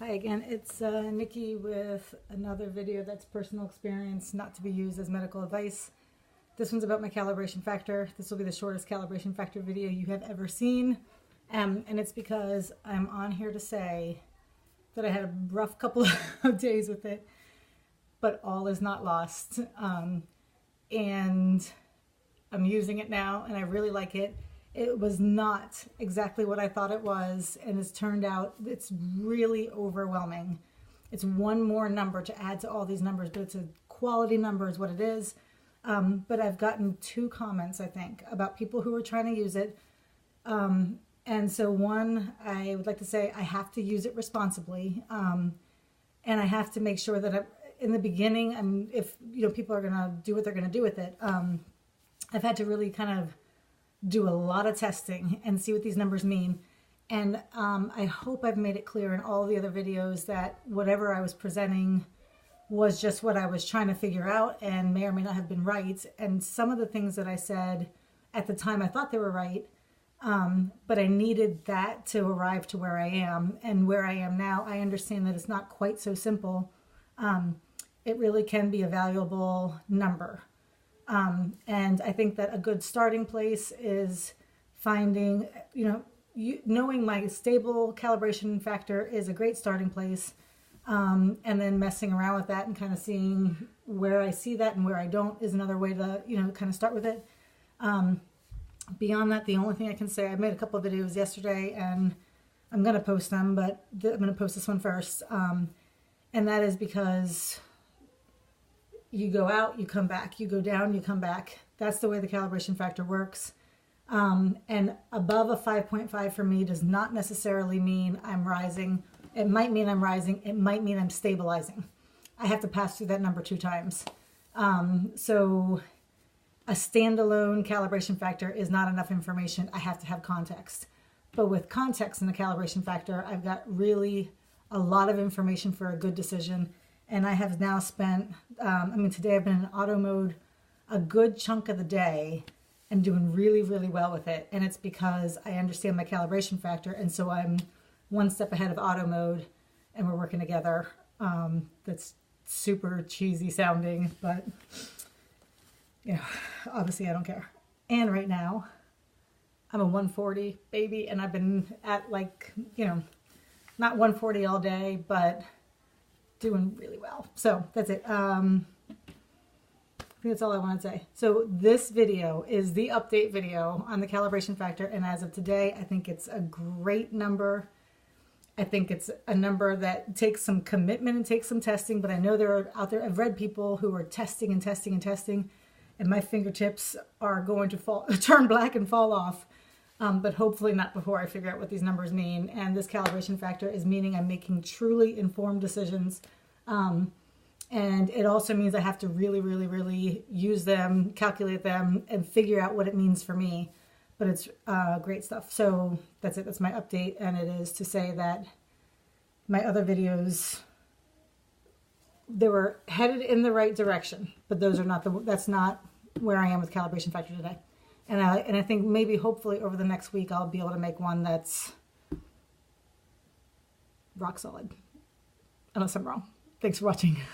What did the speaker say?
Hi again, it's Nikki with another video that's personal experience, not to be used as medical advice. This one's about my calibration factor. This will be the shortest calibration factor video you have ever seen. And it's because I'm on here to say that I had a rough couple of days with it, but all is not lost. And I'm using it now and I really like it. It was not exactly what I thought it was, and it's turned out it's really overwhelming. It's one more number to add to all these numbers, but it's a quality number is what it is. But I've gotten 2 comments, I think, about people who are trying to use it. And so one, I would like to say I have to use it responsibly. And I have to make sure that in the beginning, if people are going to do what they're going to do with it, I've had to really kind of do a lot of testing and see what these numbers mean. And I hope I've made it clear in all the other videos that whatever I was presenting was just what I was trying to figure out and may or may not have been right. And some of the things that I said at the time, I thought they were right, but I needed that to arrive to where I am. And where I am now, I understand that it's not quite so simple. It really can be a valuable number. And I think that a good starting place is finding, knowing my stable calibration factor is a great starting place. And then messing around with that and kind of seeing where I see that and where I don't is another way to, kind of start with it. Beyond that, the only thing I can say, I made a couple of videos yesterday and I'm going to post them, but I'm going to post this one first. And that is because you go out, you come back, you go down, you come back. That's the way the calibration factor works. And above a 5.5 for me does not necessarily mean I'm rising. It might mean I'm rising. It might mean I'm stabilizing. I have to pass through that number 2 times. So a standalone calibration factor is not enough information. I have to have context. But with context in the calibration factor, I've got really a lot of information for a good decision. And I have now spent, today I've been in auto mode a good chunk of the day and doing really, really well with it. And it's because I understand my calibration factor. And so I'm one step ahead of auto mode and we're working together. That's super cheesy sounding, but obviously I don't care. And right now I'm a 140 baby and I've been at not 140 all day, but doing really well. So that's it. I think that's all I want to say. So this video is the update video on the calibration factor. And as of today, I think it's a great number. I think it's a number that takes some commitment and takes some testing, but I know there are out there, I've read people who are testing and testing and testing, and my fingertips are going to turn black and fall off. But hopefully not before I figure out what these numbers mean. And this calibration factor is meaning I'm making truly informed decisions. And it also means I have to really, really, really use them, calculate them, and figure out what it means for me. But it's great stuff. So that's it. That's my update. And it is to say that my other videos, they were headed in the right direction. But those are not that's not where I am with calibration factor today. And I think maybe hopefully over the next week I'll be able to make one that's rock solid. Unless I'm wrong. Thanks for watching.